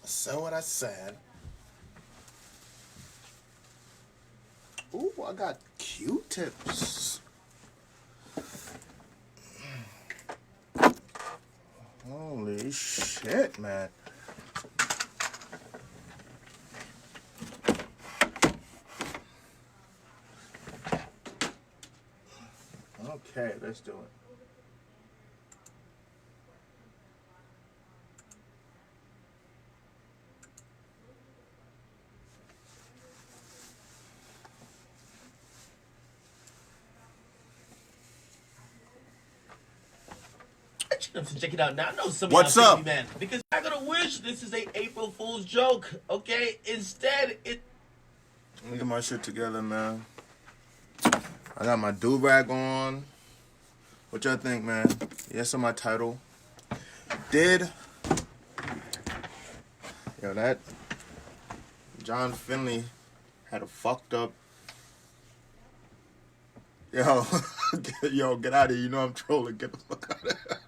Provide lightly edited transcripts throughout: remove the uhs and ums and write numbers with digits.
said what I said. Ooh, I got Q-tips. Holy shit, man. Okay, let's do it. Check it out now. I know some What's of y'all up? think, man, because I'm gonna wish this is a April Fool's joke. Okay, instead it. Let me get my shit together, man. I got my do-rag on. What y'all think, man? Yes, on my title. Yo, that John Finley had a fucked up. Yo, get out of here. You know I'm trolling. Get the fuck out of here.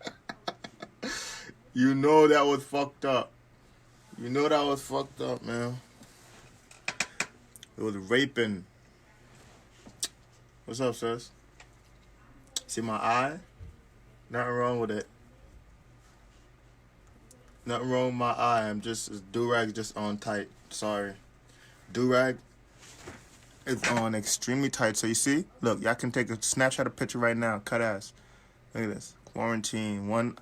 You know that was fucked up. You know that was fucked up, man. It was raping. What's up, sis? See my eye? Nothing wrong with it. Nothing wrong with my eye. I'm just, do-rag just on tight. Sorry. Do-rag is on extremely tight. So you see? Look, y'all can take a snapshot of picture right now. Cut ass. Look at this. Quarantine. One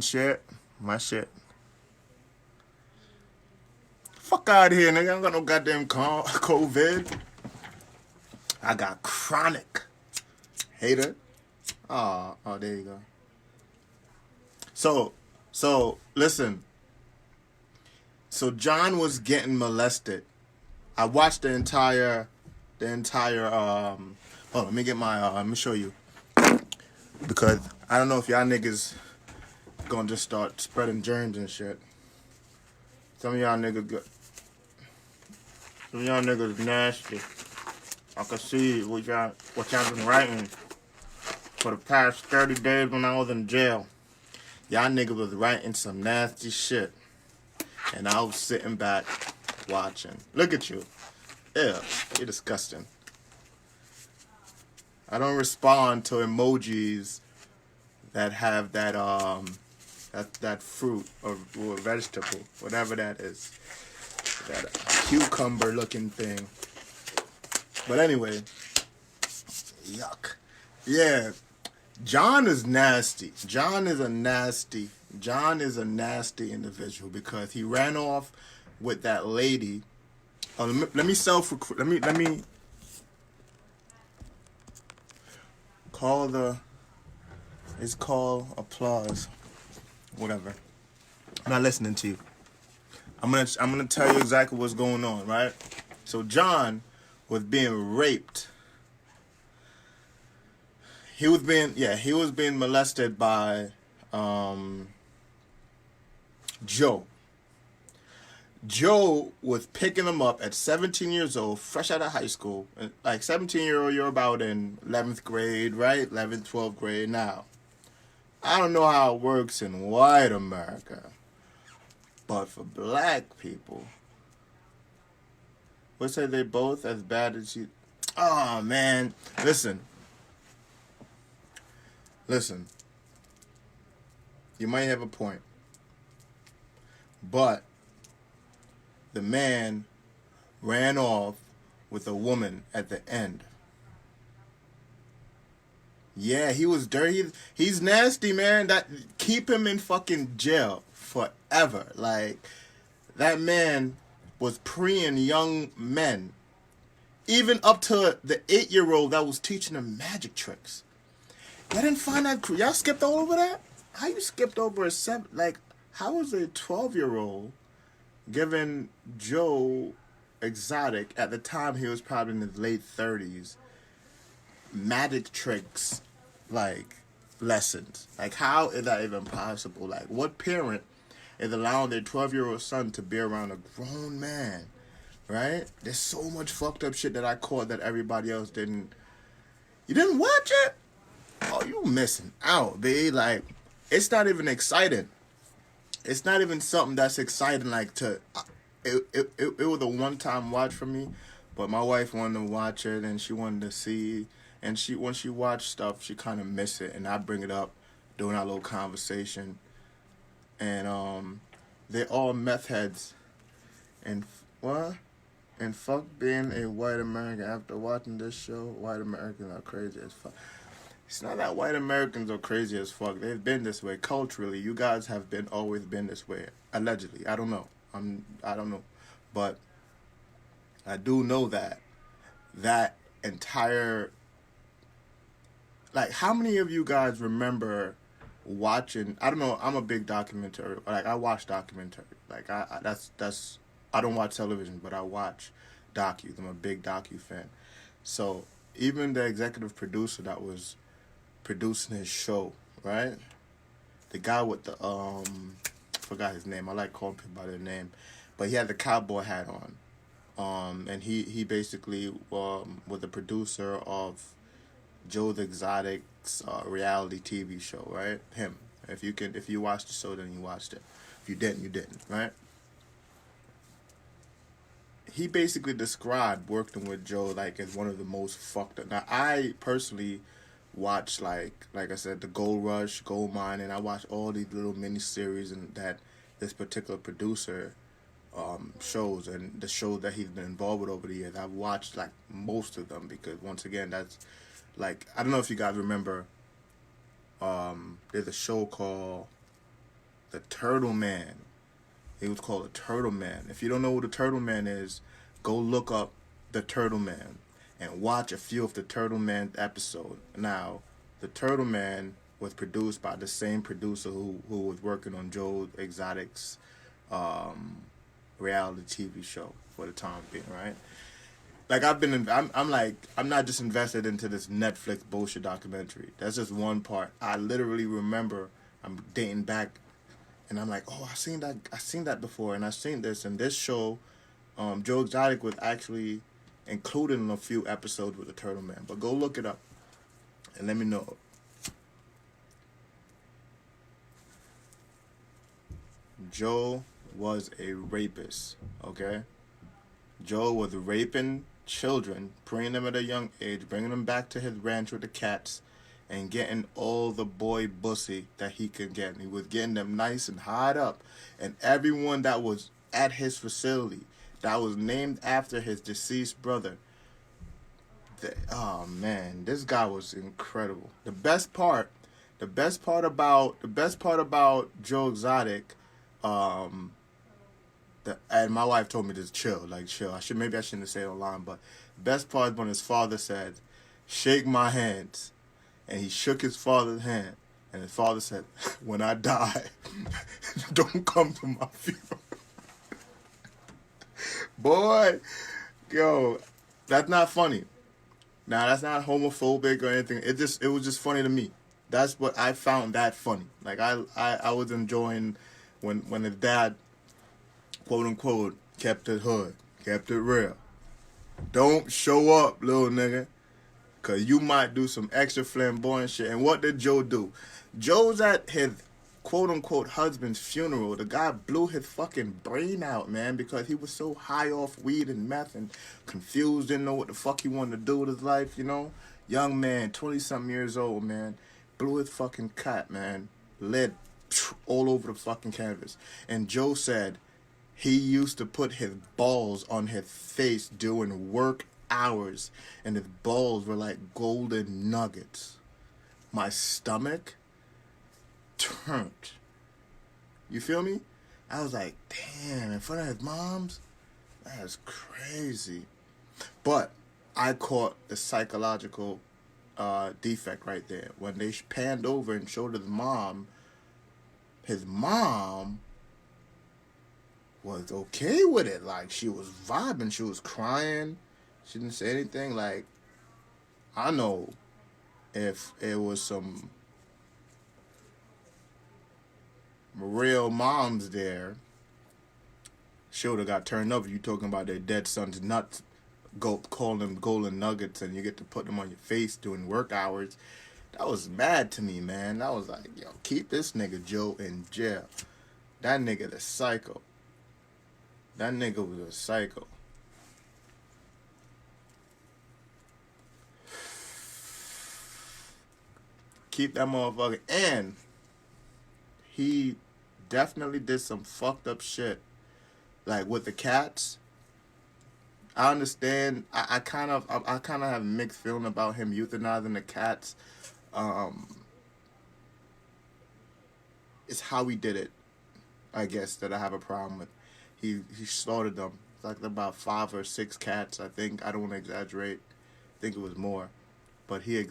shit. My shit. Fuck out of here, nigga. I don't got no goddamn COVID. I got chronic. Hater. Oh, there you go. So listen. So John was getting molested. I watched the entire hold on, let me get my let me show you. Because I don't know if y'all niggas gonna just start spreading germs and shit. Some of y'all niggas nasty. I can see what y'all been writing for the past 30 days when I was in jail. Y'all niggas was writing some nasty shit. And I was sitting back watching. Look at you. Ew, you're disgusting. I don't respond to emojis that have that fruit or vegetable, whatever that is. That cucumber looking thing. But anyway, yuck. Yeah, John is nasty. John is a nasty individual because he ran off with that lady. Let me call it's called applause. Whatever. I'm not listening to you. I'm gonna tell you exactly what's going on, right? So John was being raped. He was being molested by Joe. Joe was picking him up at 17 years old, fresh out of high school. Like 17-year-old, you're about in 11th grade, right? 11th, 12th grade now. I don't know how it works in white America. But for black people, let's say they both as bad as you. Oh, man. Listen. You might have a point. But the man ran off with a woman at the end. Yeah, he was dirty. He's nasty, man. Keep him in fucking jail forever. Like, that man was preying young men. Even up to the 8-year-old that was teaching him magic tricks. Y'all didn't find that? Y'all skipped all over that? How you skipped over a 7? Like, how was a 12-year-old giving Joe Exotic, at the time he was probably in his late 30s, magic tricks, like, lessons? Like, how is that even possible? Like, what parent is allowing their 12-year-old son to be around a grown man, right? There's so much fucked up shit that I caught that everybody else didn't. You didn't watch it? Oh, you missing out, babe. Like, it's not even exciting. it's not even something that's exciting. Like it was a one-time watch for me, but my wife wanted to watch it and she wanted to see. And when she watched stuff, she kind of missed it, and I bring it up during our little conversation. And they're all meth heads, and what? And fuck being a white American. After watching this show, white Americans are crazy as fuck. It's not that white Americans are crazy as fuck. They've been this way culturally. You guys have always been this way. Allegedly, I don't know. I don't know, but I do know that entire. Like, how many of you guys remember watching? I don't know. I'm a big documentary. Like, I watch documentary. Like, that's. I don't watch television, but I watch docus. I'm a big docu fan. So even the executive producer that was producing his show, right? The guy with the forgot his name. I like calling people by their name, but he had the cowboy hat on. And he basically was the producer of Joe the Exotic's reality TV show, right? Him. If you watched the show, then you watched it. If you didn't, you didn't, right? He basically described working with Joe like as one of the most fucked up. Now, I personally watch like I said, the Gold Rush, Gold Mine, and I watch all these little miniseries and that this particular producer shows, and the shows that he's been involved with over the years. I've watched like most of them because once again, that's like, I don't know if you guys remember, there's a show called The Turtle Man. It was called The Turtle Man. If you don't know who The Turtle Man is, go look up The Turtle Man and watch a few of The Turtle Man episodes. Now, The Turtle Man was produced by the same producer who was working on Joe Exotic's reality TV show for the time being, right? Like, I'm not just invested into this Netflix bullshit documentary. That's just one part. I literally remember, I'm dating back, and I'm like, oh, I seen that before, and I seen this, and this show, Joe Exotic was actually included in a few episodes with the Turtle Man. But go look it up, and let me know. Joe was a rapist, okay? Joe was raping children, bringing them at a young age, bringing them back to his ranch with the cats, and getting all the boy pussy that he could get. And he was getting them nice and high up. And everyone that was at his facility, that was named after his deceased brother. Oh man, this guy was incredible. The best part about Joe Exotic, and my wife told me to chill. Maybe I shouldn't have said it online, but best part when his father said, "Shake my hands," and he shook his father's hand, and his father said, "When I die, don't come to my funeral." Boy, yo, that's not funny. Now, that's not homophobic or anything. It was just funny to me. That's what I found that funny. Like, I was enjoying when his dad, quote unquote, kept it hood, kept it real. Don't show up, little nigga, cause you might do some extra flamboyant shit. And what did Joe do? Joe's at his quote unquote husband's funeral. The guy blew his fucking brain out, man, because he was so high off weed and meth and confused, didn't know what the fuck he wanted to do with his life, you know? Young man, 20-something years old, man, blew his fucking cut, man. Lead all over the fucking canvas. And Joe said he used to put his balls on his face during work hours, and his balls were like golden nuggets. My stomach turned. You feel me? I was like, damn, in front of his mom's? That's crazy. But I caught the psychological defect right there. When they panned over and showed his mom was okay with it. Like, she was vibing. She was crying. She didn't say anything. Like, I know if it was some real moms there, she would have got turned up. You talking about their dead son's nuts, calling them golden nuggets, and you get to put them on your face during work hours. That was mad to me, man. I was like, yo, keep this nigga Joe in jail. That nigga the psycho. That nigga was a psycho. Keep that motherfucker. And he definitely did some fucked up shit. Like with the cats. I understand. I kind of have a mixed feeling about him euthanizing the cats. It's how he did it, I guess, that I have a problem with. He slaughtered them. It's like about 5 or 6 cats, I think. I don't want to exaggerate. I think it was more. But he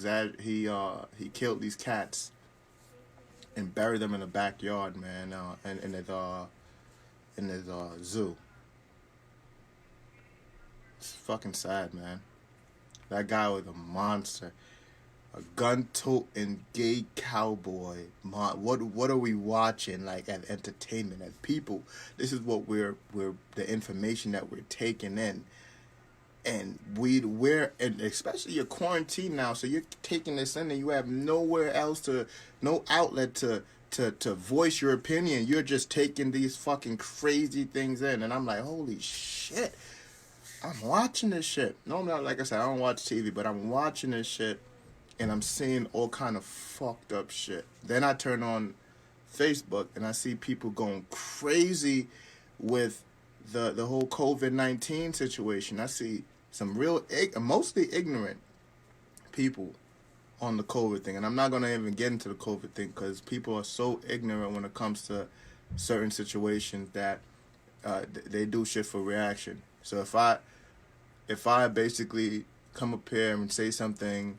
killed these cats and buried them in the backyard, man, in his zoo. It's fucking sad, man. That guy was a monster. A gun-toting gay cowboy. What are we watching, like, as entertainment, as people? This is what we're the information that we're taking in. And and especially you're quarantined now, so you're taking this in and you have nowhere else no outlet to voice your opinion. You're just taking these fucking crazy things in. And I'm like, holy shit. I'm watching this shit. Normally, like I said, I don't watch TV, but I'm watching this shit and I'm seeing all kind of fucked up shit. Then I turn on Facebook and I see people going crazy with the whole COVID-19 situation. I see some real, mostly ignorant people on the COVID thing. And I'm not going to even get into the COVID thing because people are so ignorant when it comes to certain situations that they do shit for reaction. So if I basically come up here and say something,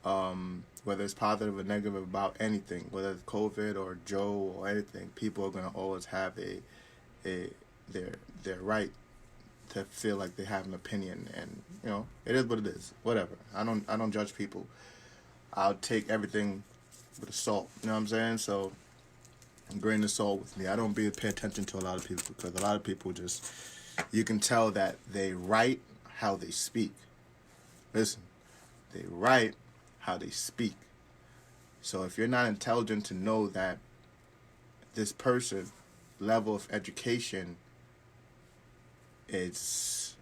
whether it's positive or negative about anything, whether it's COVID or Joe or anything, people are going to always have their right to feel like they have an opinion, and you know, it is what it is. Whatever. I don't judge people. I'll take everything with a salt. You know what I'm saying? So, a grain of salt with me. I don't pay attention to a lot of people because a lot of people just, you can tell that they write how they speak. Listen, they write how they speak. So if you're not intelligent to know that this person level of education it's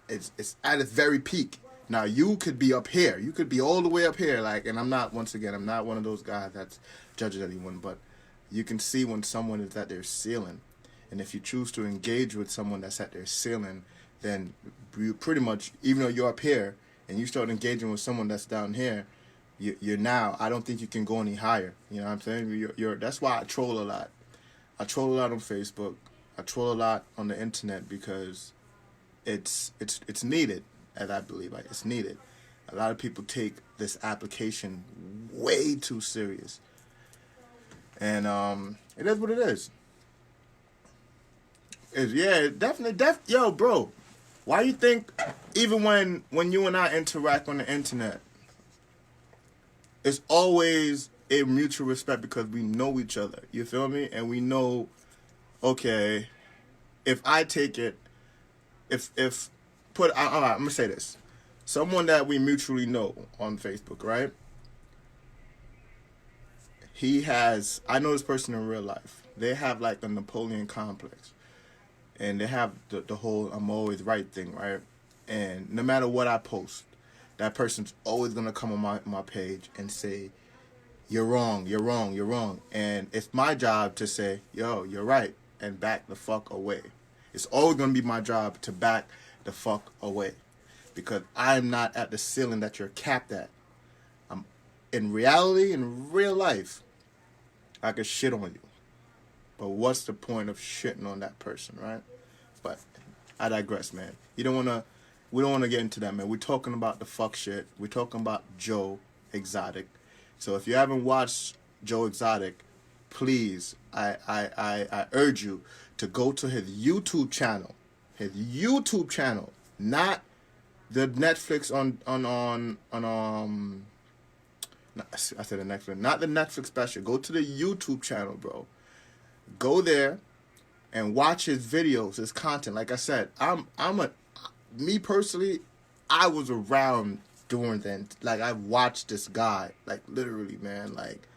at its very peak. Now you could be up here, you could be all the way up here, like, and I'm not one of those guys that's judges anyone, but you can see when someone is at their ceiling, and if you choose to engage with someone that's at their ceiling, then you pretty much, even though you're up here and you start engaging with someone that's down here, you're now, I don't think you can go any higher. You know what I'm saying? That's why I troll a lot. I troll a lot on Facebook. I troll a lot on the internet because it's needed, as I believe. Like, it's needed. A lot of people take this application way too serious. And it is what it is. Yo, bro, why you think even when you and I interact on the internet, it's always a mutual respect because we know each other. You feel me? And we know, okay, if I take it, I'm gonna say this. Someone that we mutually know on Facebook, right? I know this person in real life. They have like a Napoleon complex. And they have the whole I'm always right thing, right? And no matter what I post, that person's always going to come on my page and say, you're wrong, you're wrong, you're wrong. And it's my job to say, yo, you're right, and back the fuck away. It's always going to be my job to back the fuck away. Because I'm not at the ceiling that you're capped at. In reality, in real life, I could shit on you. But what's the point of shitting on that person, right? But I digress, man. We don't want to get into that, man. We're talking about the fuck shit. We're talking about Joe Exotic. So if you haven't watched Joe Exotic, please, I urge you to go to his YouTube channel. His YouTube channel, not the Netflix I said the Netflix, not the Netflix special. Go to the YouTube channel, bro. Go there and watch his videos, his content. Like I said, me personally, I was around during then. Like, I watched this guy, like, literally, man. Like,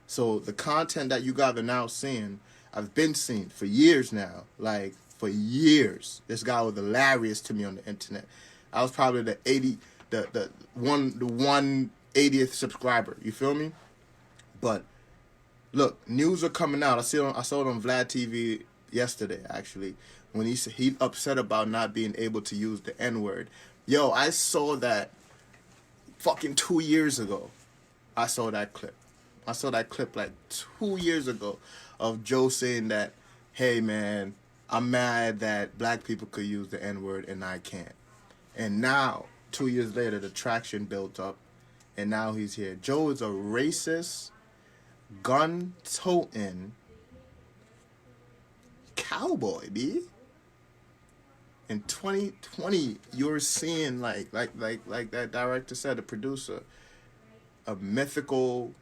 so the content that you guys are now seeing, I've been seeing for years now. Like, for years. This guy was hilarious to me on the internet. I was probably the 180th subscriber. You feel me? But look, news are coming out. I saw it on Vlad TV yesterday, actually, when he upset about not being able to use the N-word. Yo, I saw that fucking 2 years ago. I saw that clip. I saw that clip like 2 years ago of Joe saying that, hey man, I'm mad that black people could use the N-word and I can't. And now, 2 years later, the traction built up, and now he's here. Joe is a racist, gun-toting cowboy, B. In 2020, you're seeing like that director said, the producer, a mythical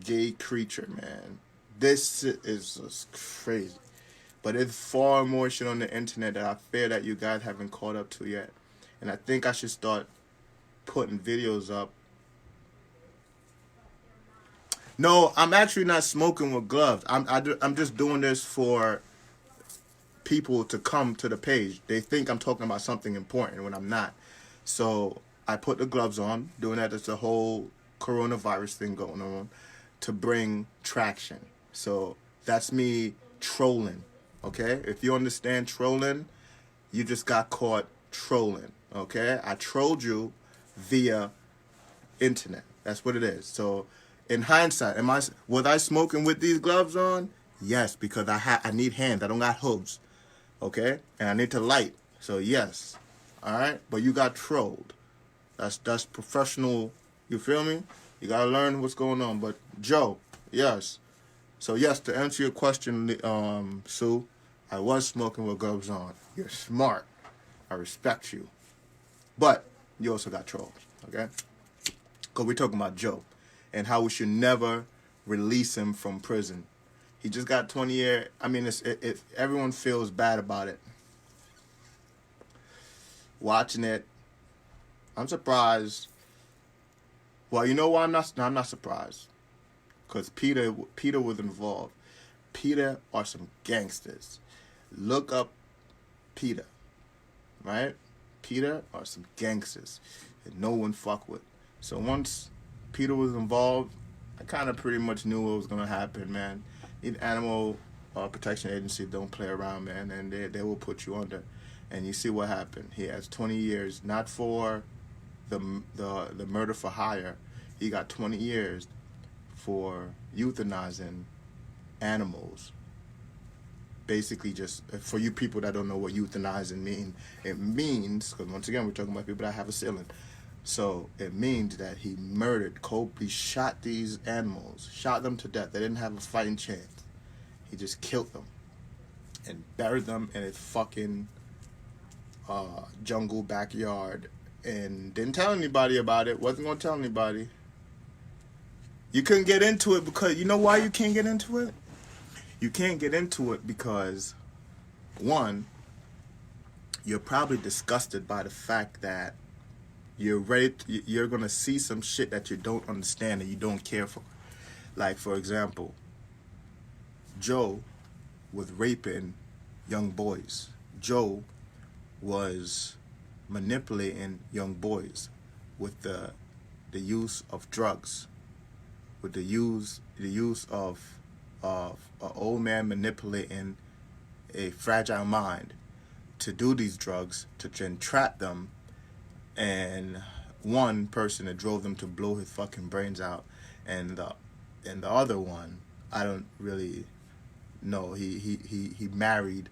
gay creature, man. This is just crazy. But there's far more shit on the internet that I fear that you guys haven't caught up to yet. And I think I should start putting videos up. No, I'm actually not smoking with gloves. I'm just doing this for people to come to the page. They think I'm talking about something important when I'm not. So I put the gloves on, doing that. There's a whole coronavirus thing going on to bring traction. So that's me trolling, okay? If you understand trolling, you just got caught trolling, okay? I trolled you via internet. That's what it is. So in hindsight, was I smoking with these gloves on? Yes, because I need hands. I don't got hooves, okay? And I need to light. So yes, all right? But you got trolled. That's professional. You feel me? You gotta learn what's going on. But Joe, yes. So yes, to answer your question, Sue, I was smoking with gloves on. You're smart. I respect you. But you also got trolled, okay? Because we're talking about Joe and how we should never release him from prison. He just got 20 years. I mean, everyone feels bad about it. Watching it, I'm surprised. Well, you know why I'm not surprised? Because Peter was involved. Peter are some gangsters. Look up Peter, right? Peter are some gangsters that no one fuck with. So once Peter was involved, I kind of pretty much knew what was going to happen, man. The Animal Protection Agency don't play around, man, and they will put you under. And you see what happened. He has 20 years, not for the murder for hire. He got 20 years for euthanizing animals. Basically, just for you people that don't know what euthanizing mean, it means, because once again we're talking about people that have a ceiling. So it means that he he shot these animals, shot them to death. They didn't have a fighting chance. He just killed them and buried them in his fucking jungle backyard, and didn't tell anybody about it. Wasn't gonna tell anybody. You couldn't get into it because, you know why you can't get into it? You can't get into it because, one, you're probably disgusted by the fact that you're going to see some shit that you don't understand and you don't care for. Like, for example, Joe was raping young boys. Joe was manipulating young boys with the use of drugs, with the use of an old man manipulating a fragile mind to do these drugs, to entrap them, and one person that drove them to blow his fucking brains out, and the other one, I don't really know. He married.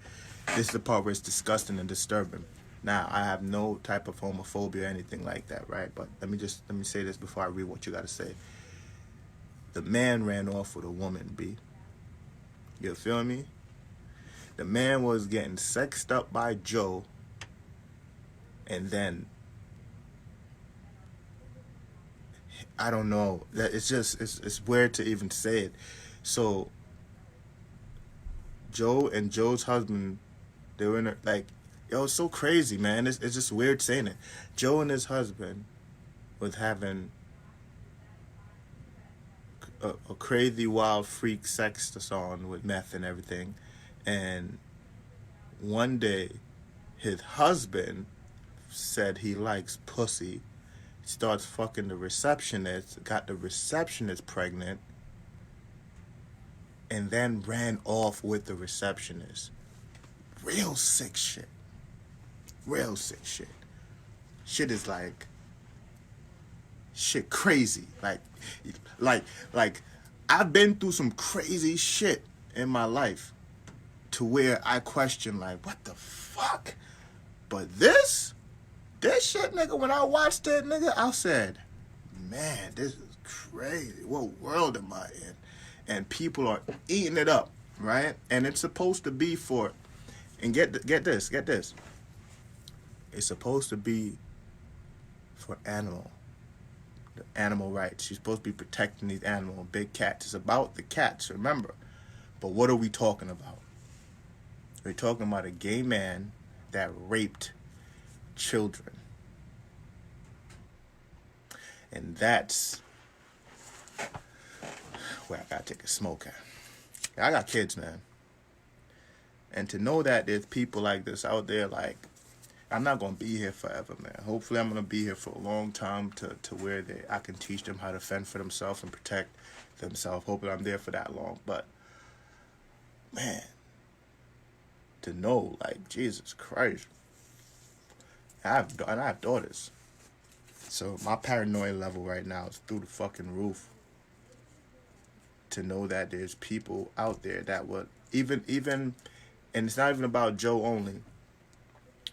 This is the part where it's disgusting and disturbing. Now, I have no type of homophobia or anything like that, right? But let me say this before I read what you got to say. The man ran off with a woman, B. You feel me? The man was getting sexed up by Joe, and then I don't know. That it's weird to even say it. So Joe and Joe's husband, they were in yo, it's so crazy, man. It's just weird saying it. Joe and his husband was having a crazy wild freak sex on with meth and everything, and one day his husband said he likes pussy, starts fucking the receptionist, got the receptionist pregnant, and then ran off with the receptionist. Real sick shit. Real sick shit. Shit is like shit crazy. Like I've been through some crazy shit in my life to where I question like, what the fuck? But this shit, nigga, when I watched it, nigga, I said, man, this is crazy. What world am I in? And people are eating it up, right? And it's supposed to be for, and get this. It's supposed to be for the animal rights. You're supposed to be protecting these animals, big cats. It's about the cats, remember. But what are we talking about? We're talking about a gay man that raped children. And that's where I gotta take a smoke at. I got kids, man. And to know that there's people like this out there, like, I'm not gonna be here forever, man. Hopefully I'm gonna be here for a long time to where I can teach them how to fend for themselves and protect themselves. Hopefully I'm there for that long. But man, to know, like, Jesus Christ. I have daughters. So my paranoia level right now is through the fucking roof. To know that there's people out there that would even, and it's not even about Joe only.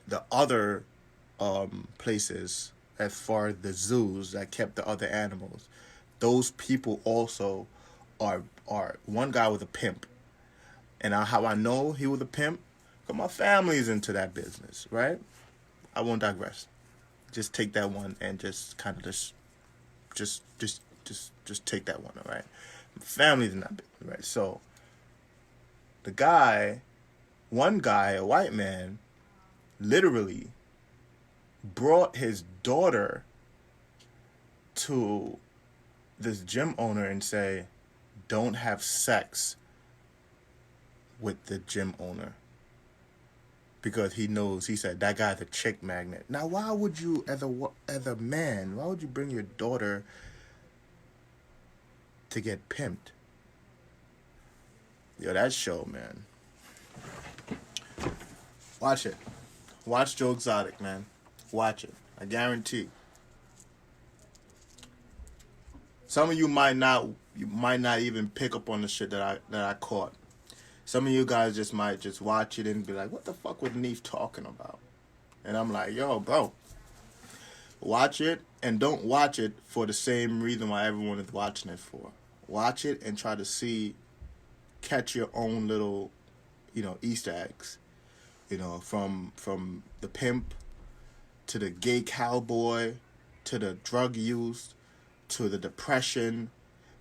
The other places, as far as the zoos that kept the other animals, those people also are one guy was a pimp. And how I know he was a pimp? Because my family's into that business, right? I won't digress. Just take that one and just kind of just take that one, all right? Family's in that business, right? So one guy, a white man, literally brought his daughter to this gym owner and say, don't have sex with the gym owner. Because he said, that guy's a chick magnet. Now, why would you, as a man, why would you bring your daughter to get pimped? Yo, that show, man. Watch it. Watch Joe Exotic, man. Watch it. I guarantee. Some of you might not even pick up on the shit that I caught. Some of you guys just might just watch it and be like, what the fuck was Neef talking about? And I'm like, yo, bro, watch it, and don't watch it for the same reason why everyone is watching it for. Watch it and try to catch your own little, Easter eggs. From the pimp to the gay cowboy to the drug use to the depression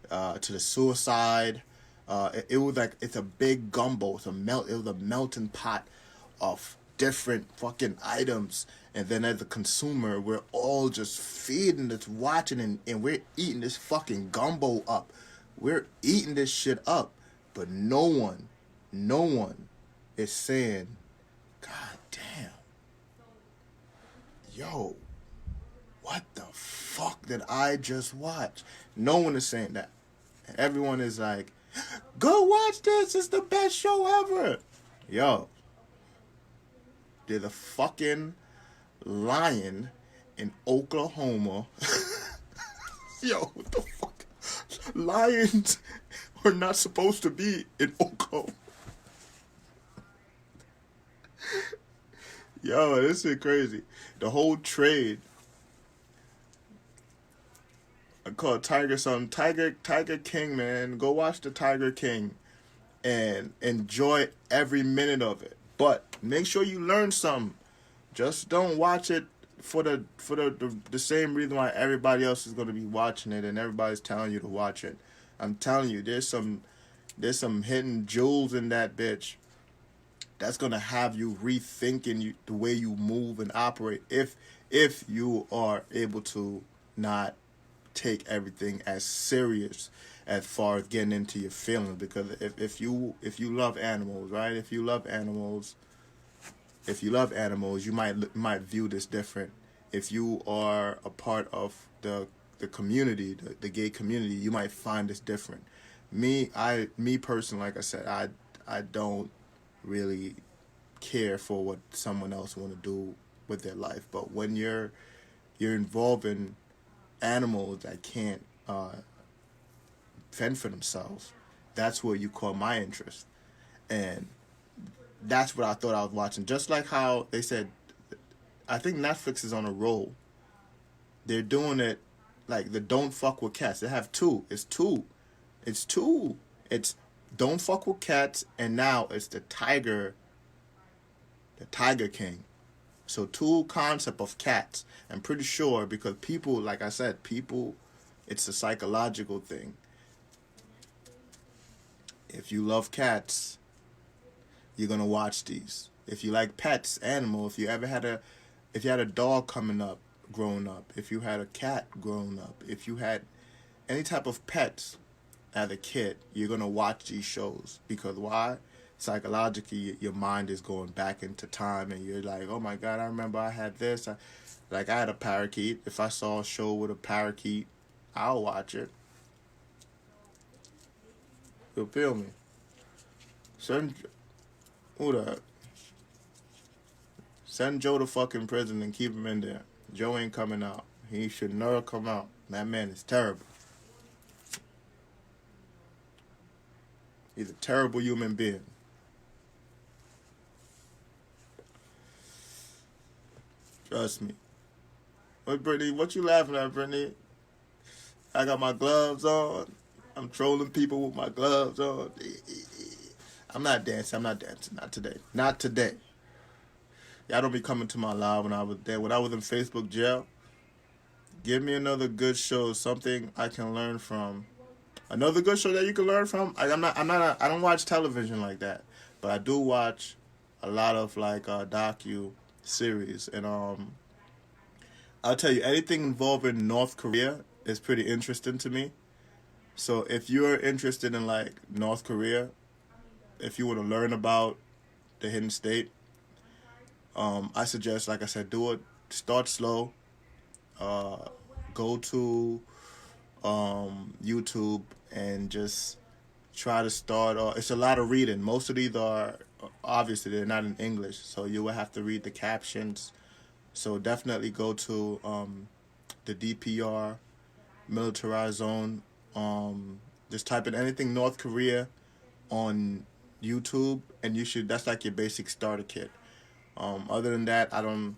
to the suicide. It was like, it's a big gumbo. It was a melting pot of different fucking items. And then as a consumer, we're all just feeding this, watching, and we're eating this fucking gumbo up. We're eating this shit up. But no one is saying, God damn, yo, what the fuck did I just watch? No one is saying that. Everyone is like, go watch this, it's the best show ever. Yo, there's a fucking lion in Oklahoma. Yo, what the fuck? Lions are not supposed to be in Oklahoma. Yo, this is crazy. The whole trade. I call it Tiger King, man. Go watch the Tiger King and enjoy every minute of it. But make sure you learn something. Just don't watch it for the same reason why everybody else is going to be watching it and everybody's telling you to watch it. I'm telling you, there's some hidden jewels in that bitch that's going to have you rethinking the way you move and operate if you are able to not take everything as serious as far as getting into your feelings, because if you love animals, right? If you love animals, you might view this different. If you are a part of the community, the gay community, you might find this different. Me personally, like I said, I don't really care for what someone else want to do with their life. But when you're involving animals that can't fend for themselves, that's where you caught my interest. And that's what I thought I was watching. Just like how they said, I think Netflix is on a roll. They're doing it like the Don't Fuck with Cats. They have two. It's two. It's Don't Fuck with Cats, and now it's the Tiger King. So two concept of cats. I'm pretty sure because people, like I said, it's a psychological thing. If you love cats, you're gonna watch these. If you like pets, animal, if you had a dog growing up, if you had a cat growing up, if you had any type of pets as a kid, you're gonna watch these shows. Because why? Psychologically, your mind is going back into time, and you're like, oh my God, I remember I had this. I had a parakeet. If I saw a show with a parakeet, I'll watch it. You feel me? Send Joe to fucking prison and keep him in there. Joe ain't coming out. He should never come out. That man is terrible. He's a terrible human being. Trust me. What, Brittany? What you laughing at, Brittany? I got my gloves on. I'm trolling people with my gloves on. I'm not dancing. Not today. Not today. Y'all don't be coming to my live when I was there. When I was in Facebook jail, give me another good show, something I can learn from. Another good show that you can learn from. I don't watch television like that, but I do watch a lot of like docu series, and I'll tell you, anything involving North Korea is pretty interesting to me. So if you're interested in like North Korea, if you want to learn about the hidden state, I suggest, like I said, do it. Start slow. Go to YouTube and just try to start. It's a lot of reading. Most of these are, obviously, they're not in English, so you will have to read the captions. So definitely go to the DPR, militarized zone. Just type in anything North Korea on YouTube, and that's like your basic starter kit. Other than that, I don't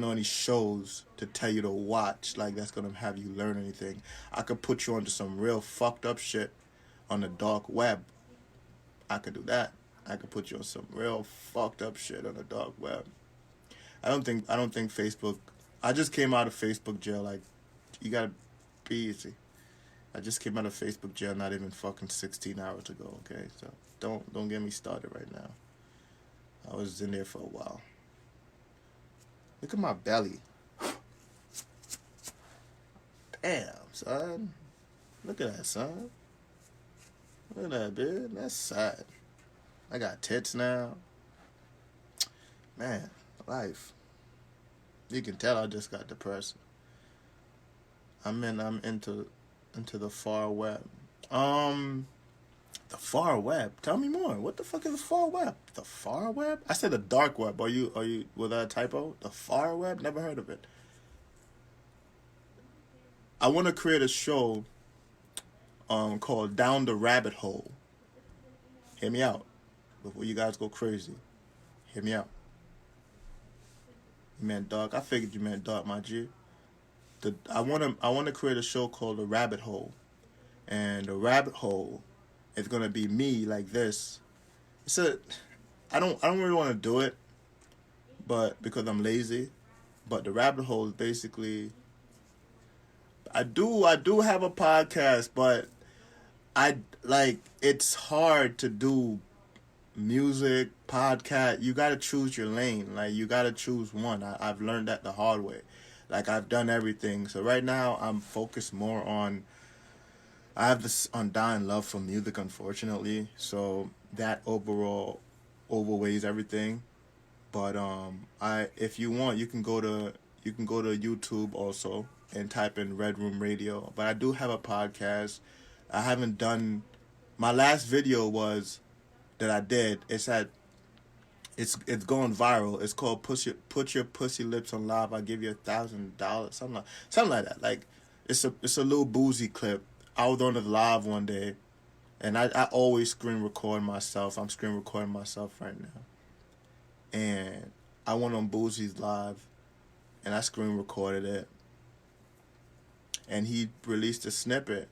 know any shows to tell you to watch like that's gonna have you learn anything. I could put you onto some real fucked up shit on the dark web. I could do that. I could put you on some real fucked up shit on the dark web. I don't think Facebook. I just came out of Facebook jail. Like, you gotta be easy. I just came out of Facebook jail not even fucking 16 hours ago. Okay, so don't get me started right now. I was in there for a while. Look at my belly. Damn, son. Look at that, son. Look at that, dude. That's sad. I got tits now. Man, life. You can tell I just got depressed. I'm into the far web. The far web. Tell me more. What the fuck is the far web? The far web? I said the dark web. Are you was that a typo? The far web? Never heard of it. I want to create a show called Down the Rabbit Hole. Hear me out before you guys go crazy. Hear me out. You meant dark. I figured you meant dark, my G. I want to create a show called The Rabbit Hole, and the rabbit hole is gonna be me like this. I don't really want to do it, but because I'm lazy. But the rabbit hole is basically. I do have a podcast, but it's hard to do music, podcast. You gotta choose your lane. Like, you gotta choose one. I've learned that the hard way. Like, I've done everything. So right now I'm focused more on, I have this undying love for music, unfortunately. So that overall overweighs everything. But if you want, you can go to YouTube also and type in Red Room Radio. But I do have a podcast. I haven't done, my last video was that I did. It's going viral. It's called Put Your Pussy Lips on Live. I'll give you $1,000. Something like that. Like, it's a little boozy clip. I was on the live one day, and I always screen record myself. I'm screen recording myself right now. And I went on Boozy's live, and I screen recorded it. And he released a snippet.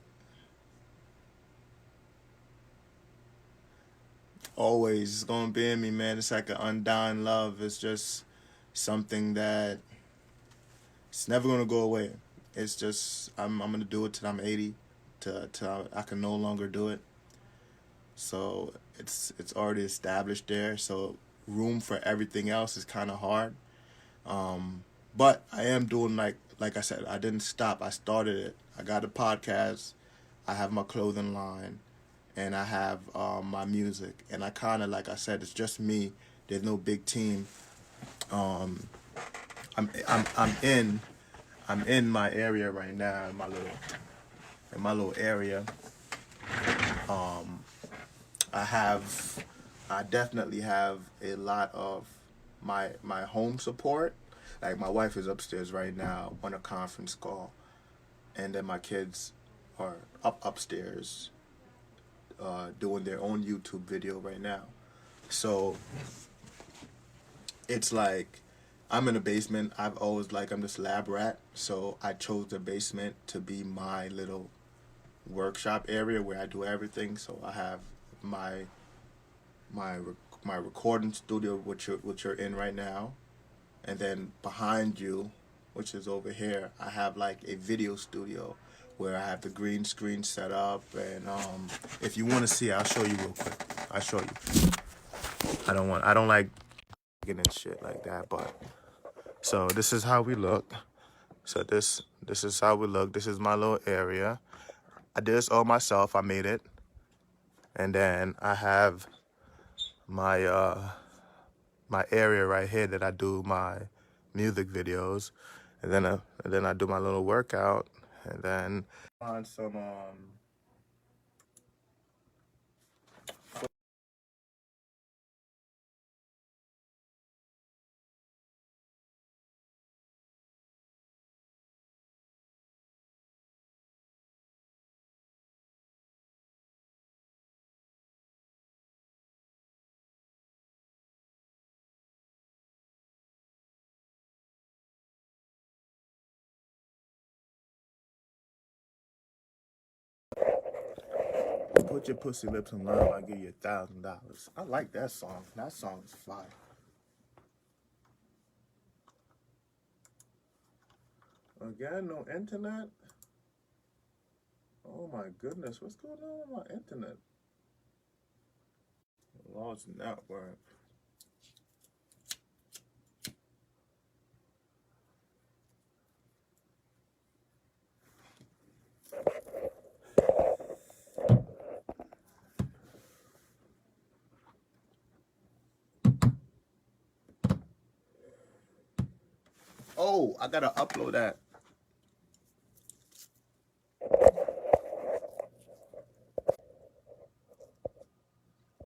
Always, it's gonna be in me, man. It's like an undying love. It's just something that it's never gonna go away. It's just I'm gonna do it till I'm 80, till I can no longer do it. So it's already established there. So room for everything else is kind of hard. But I am doing, like I said, I didn't stop. I started it. I got a podcast. I have my clothing line, and I have my music. And I kind of, like I said, it's just me. There's no big team. I'm in my area right now, in my little area. I definitely have a lot of my home support. Like, my wife is upstairs right now on a conference call, and then my kids are upstairs doing their own YouTube video right now. So it's like, I'm in a basement. I've always, like, I'm this lab rat, so I chose the basement to be my little workshop area where I do everything. So I have my recording studio, which you're in right now, and then behind you, which is over here, I have like a video studio where I have the green screen set up. And if you want to see it, I'll show you real quick. I'll show you. I don't like getting shit like that, but so this is how we look. So this is how we look. This is my little area. I did this all myself. I made it. And then I have my my area right here that I do my music videos, and then I do my little workout, and then on some Put Your Pussy Lips on Live, I'll give you $1,000. I like that song. That song is fire. Again, no internet? Oh my goodness, what's going on with my internet? Lost network. Oh, I gotta upload that.